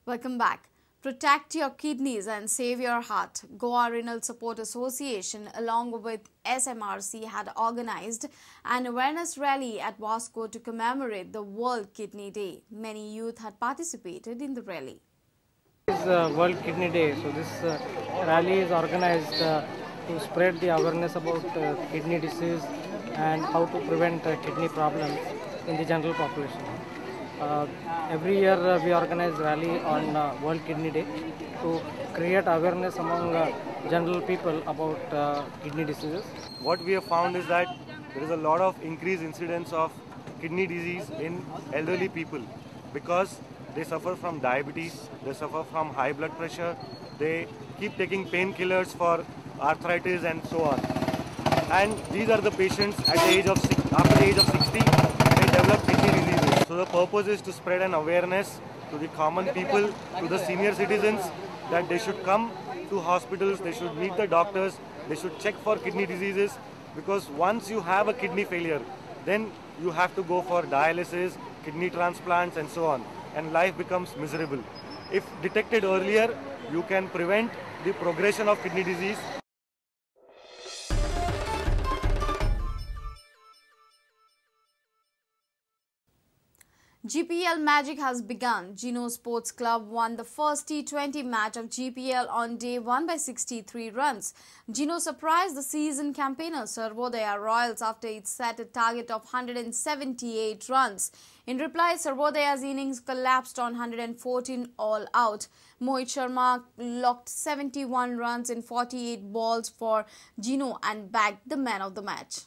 Welcome back. Protect your kidneys and save your heart. Goa Renal Support Association along with SMRC had organized an awareness rally at Vasco to commemorate the World Kidney Day. Many youth had participated in the rally. It is World Kidney Day, so this rally is organized to spread the awareness about kidney disease and how to prevent kidney problems in the general population. Every year we organize rally on World Kidney Day to create awareness among general people about kidney diseases. What we have found is that there is a lot of increased incidence of kidney disease in elderly people because they suffer from diabetes, they suffer from high blood pressure, they keep taking painkillers for arthritis and so on. And these are the patients at the age of after the age of 60, they develop kidney diseases. So the purpose is to spread an awareness to the common people, to the senior citizens, that they should come to hospitals, they should meet the doctors, they should check for kidney diseases, because once you have a kidney failure, then you have to go for dialysis, kidney transplants and so on, and life becomes miserable. If detected earlier, you can prevent the progression of kidney disease. GPL magic has begun. Gino Sports Club won the first T20 match of GPL on day 1 by 63 runs. Gino surprised the season campaigner Sarvodaya Royals after it set a target of 178 runs. In reply, Sarvodaya's innings collapsed on 114 all out. Mohit Sharma locked 71 runs in 48 balls for Gino and bagged the man of the match.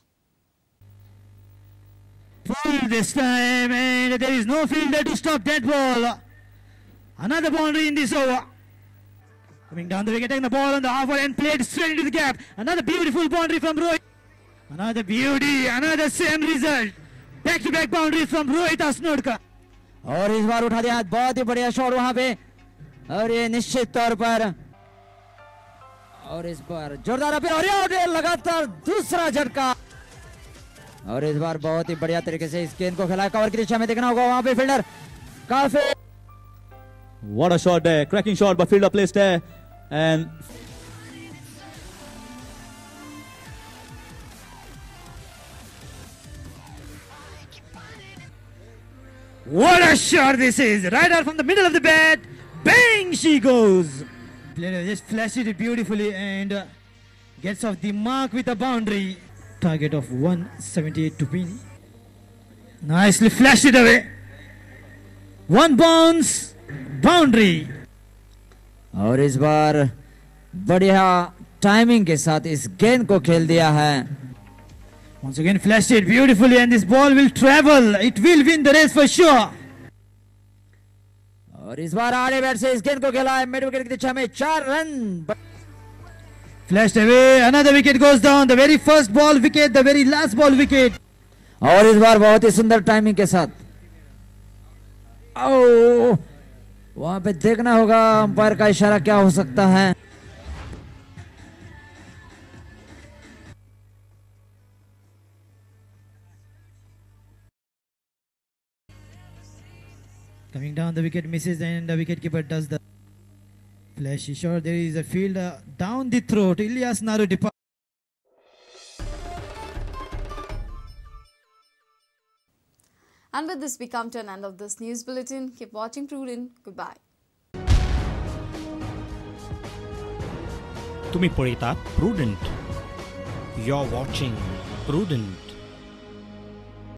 Full this time, and there is no fielder to stop that ball. Another boundary in this over. Coming down the wicket, taking the ball on the halfway and played straight into the gap. Another beautiful boundary from Rohit. Another beauty, another same result. Back-to-back boundary from Rohit Asnodkar. और इस बार उठा दिया बहुत ही बढ़िया shot वहां पे और ये निश्चित तौर पर और इस बार जोरदार अपील और लगातार दूसरा झटका और इस बार बहुत ही बढ़िया तरीके से इस गेंद को खिलाया कवर की दिशा में देखना होगा वहां पे फील्डर काफी What a shot there, cracking shot, but fielder placed there and what a shot this is, right out from the middle of the bat, bang she goes. Player just flashes it beautifully and gets off the mark with a boundary. Target of 178 to win. Nicely flashed it away. One bounce, boundary. और इस बार बढ़िया timing के साथ इस गेंद को खेल दिया है. Once again flashed it beautifully and this ball will travel. It will win the race for sure. और इस बार आड़े बैट से इस गेंद को खेला है मिड विकेट की दिशा में 4 run. Flashed away, another wicket goes down, the very first ball wicket, the very last ball wicket. और इस बार बहुत ही सुंदर टाइमिंग के साथ. ओह, वहां पे देखना होगा अंपायर का इशारा क्या हो सकता है. Coming down, the wicket misses and the wicketkeeper does the flashy shot. There is a fielder down the throat. Ilyas Naru departs. And with this, we come to an end of this news bulletin. Keep watching Prudent. Goodbye. तुम्ही पळयतात Prudent. You're watching Prudent.